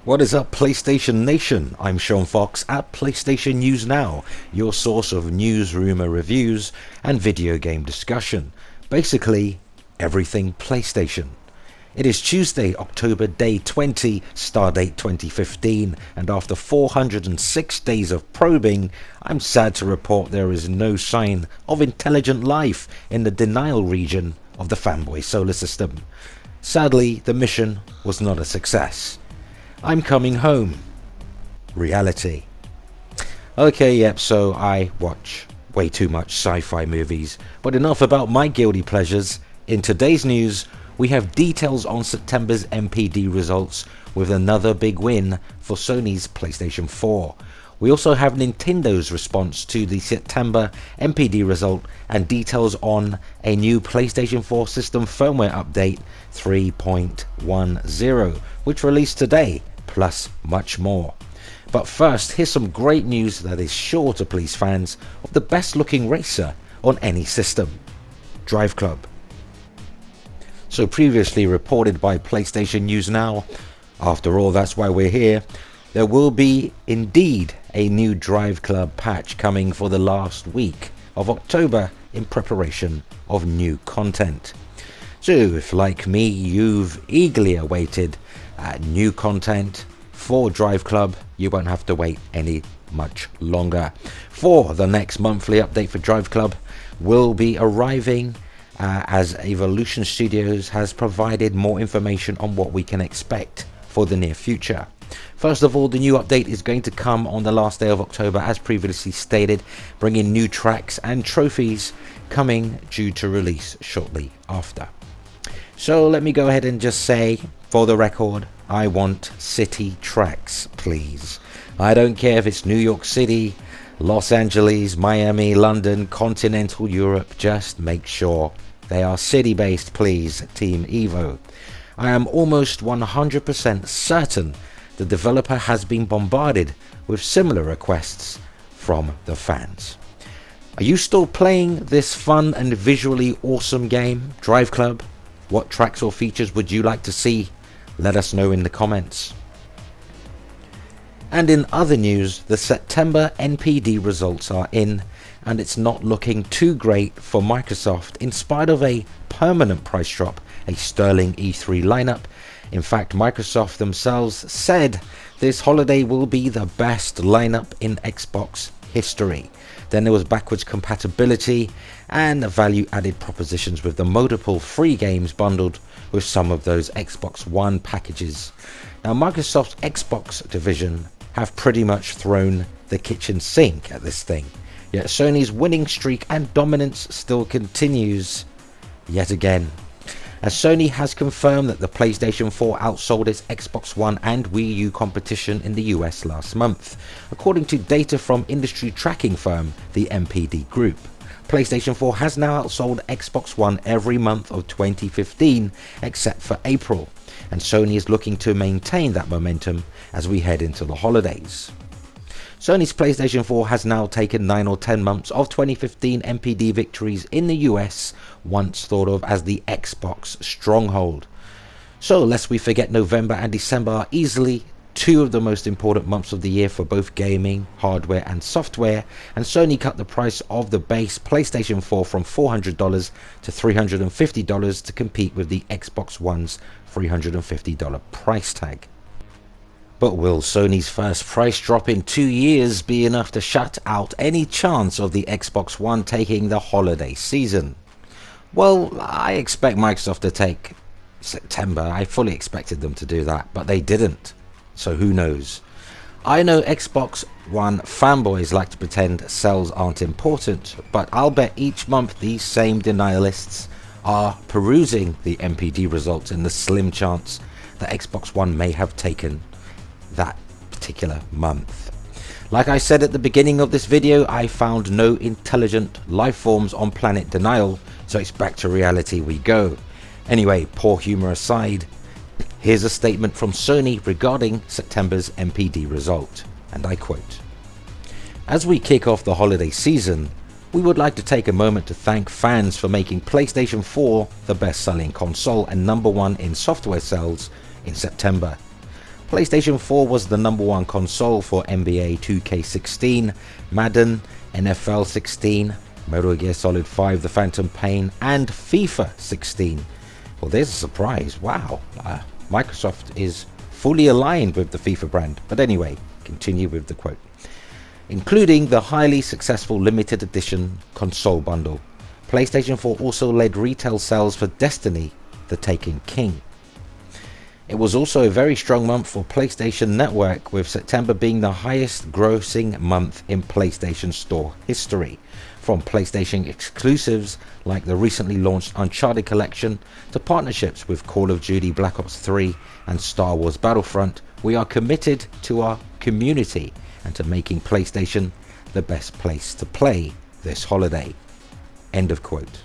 What is up, PlayStation Nation? I'm Sean Fox at PlayStation News Now, your source of news, rumor, reviews, and video game discussion. Basically, everything PlayStation. It is Tuesday, October day 20, stardate 2015, and after 406 days of probing, I'm sad to report there is no sign of intelligent life in the denial region of the fanboy solar system. Sadly, the mission was not a success. I'm coming home. Reality. Okay, yep, so I watch way too much sci-fi movies, but enough about my guilty pleasures. In today's news, we have details on September's NPD results with another big win for Sony's PlayStation 4. We also have Nintendo's response to the September NPD result and details on a new PlayStation 4 System Firmware Update 3.10, which released today, plus much more. But first, here's some great news that is sure to please fans of the best looking racer on any system, Driveclub. So previously reported by PlayStation News Now, after all that's why we're here, there will be indeed a new Driveclub patch coming for the last week of October in preparation of new content. So if like me you've eagerly awaited new content for Driveclub, you won't have to wait any much longer. For the next monthly update for Driveclub will be arriving as Evolution Studios has provided more information on what we can expect for the near future. First of all, the new update is going to come on the last day of October as previously stated, bringing new tracks and trophies coming due to release shortly after. So let me go ahead and just say, for the record, I want city tracks, please. I don't care if it's New York City, Los Angeles, Miami, London, continental Europe, just make sure they are city-based, please, Team Evo. I am almost 100% certain the developer has been bombarded with similar requests from the fans. Are you still playing this fun and visually awesome game, Driveclub? What tracks or features would you like to see? Let us know in the comments. And in other news, the September NPD results are in, and it's not looking too great for Microsoft in spite of a permanent price drop, a sterling E3 lineup. In fact, Microsoft themselves said this holiday will be the best lineup in Xbox history. Then there was backwards compatibility and value added propositions with the multiple free games bundled with some of those Xbox One packages. Now, Microsoft's Xbox division have pretty much thrown the kitchen sink at this thing, yet Sony's winning streak and dominance still continues yet again, as Sony has confirmed that the PlayStation 4 outsold its Xbox One and Wii U competition in the US last month, according to data from industry tracking firm the NPD Group. PlayStation 4 has now outsold Xbox One every month of 2015 except for April, and Sony is looking to maintain that momentum as we head into the holidays. Sony's PlayStation 4 has now taken 9 or 10 months of 2015 NPD victories in the US, once thought of as the Xbox stronghold. So lest we forget, November and December are easily two of the most important months of the year for both gaming, hardware and software, and Sony cut the price of the base PlayStation 4 from $400 to $350 to compete with the Xbox One's $350 price tag. But will Sony's first price drop in 2 years be enough to shut out any chance of the Xbox One taking the holiday season? Well, I expect Microsoft to take September. I fully expected them to do that, but they didn't. So who knows? I know Xbox One fanboys like to pretend sales aren't important, but I'll bet each month these same denialists are perusing the NPD results in the slim chance that Xbox One may have taken that particular month. Like I said at the beginning of this video, I found no intelligent life forms on planet Denial, so it's back to reality we go. Anyway, poor humor aside, here's a statement from Sony regarding September's NPD result, and I quote, "As we kick off the holiday season, we would like to take a moment to thank fans for making PlayStation 4 the best-selling console and #1 in software sales in September. PlayStation 4 was the #1 console for NBA 2K16, Madden, NFL 16, Metal Gear Solid 5 The Phantom Pain, and FIFA 16. Well, there's a surprise. Wow, Microsoft is fully aligned with the FIFA brand. But anyway, continue with the quote. Including the highly successful limited edition console bundle, PlayStation 4 also led retail sales for Destiny, The Taken King. It was also a very strong month for PlayStation Network, with September being the highest grossing month in PlayStation Store history. From PlayStation exclusives like the recently launched Uncharted Collection to partnerships with Call of Duty Black Ops 3 and Star Wars Battlefront, we are committed to our community and to making PlayStation the best place to play this holiday. End of quote.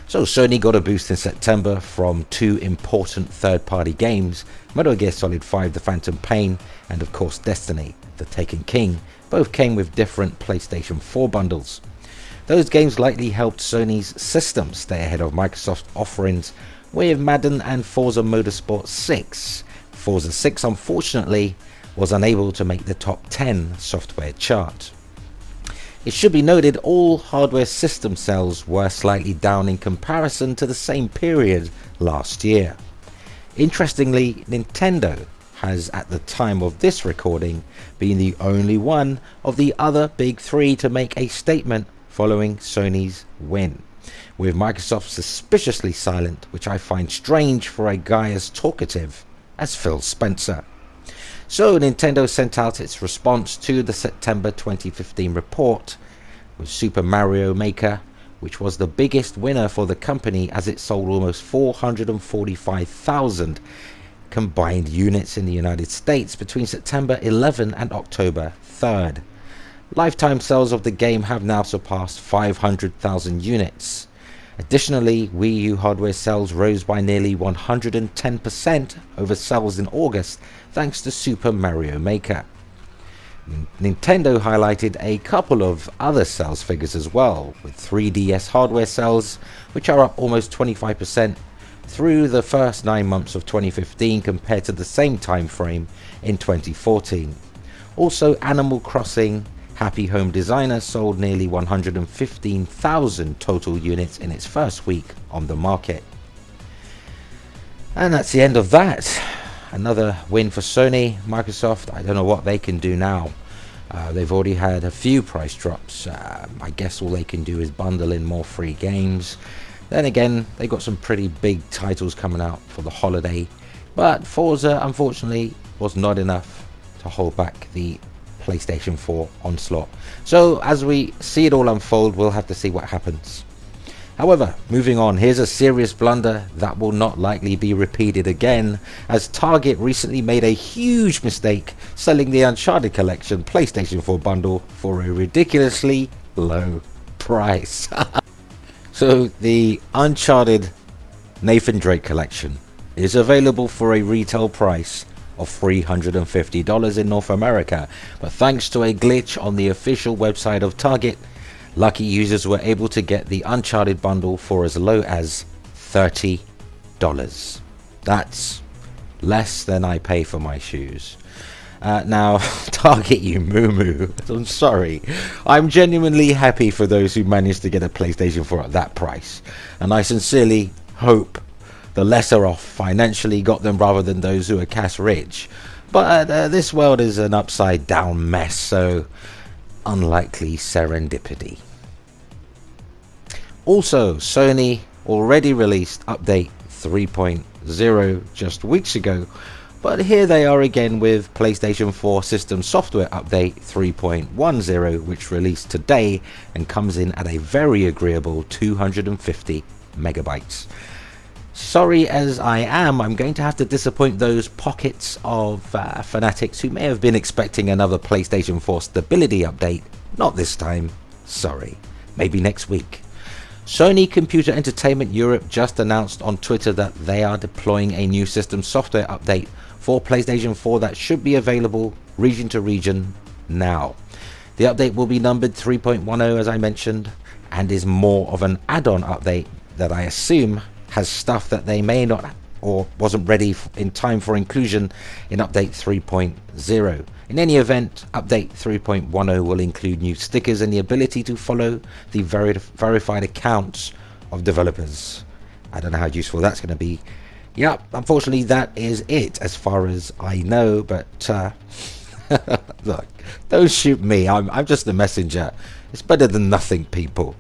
So Sony got a boost in September from two important third-party games, Metal Gear Solid 5 The Phantom Pain and of course Destiny, The Taken King. Both came with different PlayStation 4 bundles. Those games likely helped Sony's system stay ahead of Microsoft offerings with Madden and Forza Motorsport 6. Forza 6 unfortunately was unable to make the top 10 software chart. It should be noted all hardware system sales were slightly down in comparison to the same period last year. Interestingly, Nintendo has at the time of this recording been the only one of the other big three to make a statement following Sony's win, with Microsoft suspiciously silent, which I find strange for a guy as talkative as Phil Spencer. So Nintendo sent out its response to the September 2015 report with Super Mario Maker, which was the biggest winner for the company as it sold almost 445,000 combined units in the United States between September 11 and October 3rd. Lifetime sales of the game have now surpassed 500,000 units. Additionally, Wii U hardware sales rose by nearly 110% over sales in August thanks to Super Mario Maker. Nintendo highlighted a couple of other sales figures as well, with 3DS hardware sales, which are up almost 25% through the first 9 months of 2015 compared to the same time frame in 2014. Also, Animal Crossing Happy Home Designer sold nearly 115,000 total units in its first week on the market. And that's the end of that. Another win for Sony. Microsoft, I don't know what they can do now. They've already had a few price drops. I guess all they can do is bundle in more free games. Then again, they got some pretty big titles coming out for the holiday. But Forza, unfortunately, was not enough to hold back the PlayStation 4 onslaught. So as we see it all unfold, we'll have to see what happens. However, moving on, here's a serious blunder that will not likely be repeated again, as Target recently made a huge mistake selling the Uncharted Collection PlayStation 4 Bundle for a ridiculously low price. So the Uncharted Nathan Drake Collection is available for a retail price of $350 in North America, but thanks to a glitch on the official website of Target, lucky users were able to get the Uncharted bundle for as low as $30. That's less than I pay for my shoes. Now, Target, you moo-moo. I'm sorry. I'm genuinely happy for those who managed to get a PlayStation 4 at that price, and I sincerely hope the lesser off financially got them rather than those who are cash rich. But this world is an upside down mess, so unlikely serendipity. Also, Sony already released update 3.0 just weeks ago, but here they are again with PlayStation 4 System Software Update 3.10, which released today and comes in at a very agreeable 250 megabytes. Sorry as I am, I'm going to have to disappoint those pockets of fanatics who may have been expecting another PlayStation 4 stability update. Not this time. Sorry. Maybe next week. Sony Computer Entertainment Europe just announced on Twitter that they are deploying a new system software update for PlayStation 4 that should be available region to region now. The update will be numbered 3.10 as I mentioned, and is more of an add-on update that I assume has stuff that they may not or wasn't ready in time for inclusion in update 3.0. In any event, update 3.10 will include new stickers and the ability to follow the verified accounts of developers. I don't know how useful that's going to be. Yep, unfortunately that is it as far as I know, but look, don't shoot me, I'm just the messenger. It's better than nothing, people.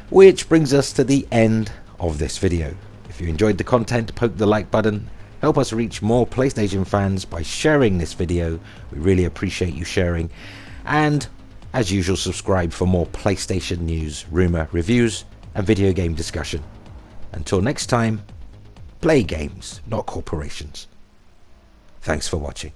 Which brings us to the end of this video. If you enjoyed the content, poke the like button. Help us reach more PlayStation fans by sharing this video. We really appreciate you sharing. And as usual, subscribe for more PlayStation news, rumor, reviews, and video game discussion. Until next time, play games, not corporations. Thanks for watching.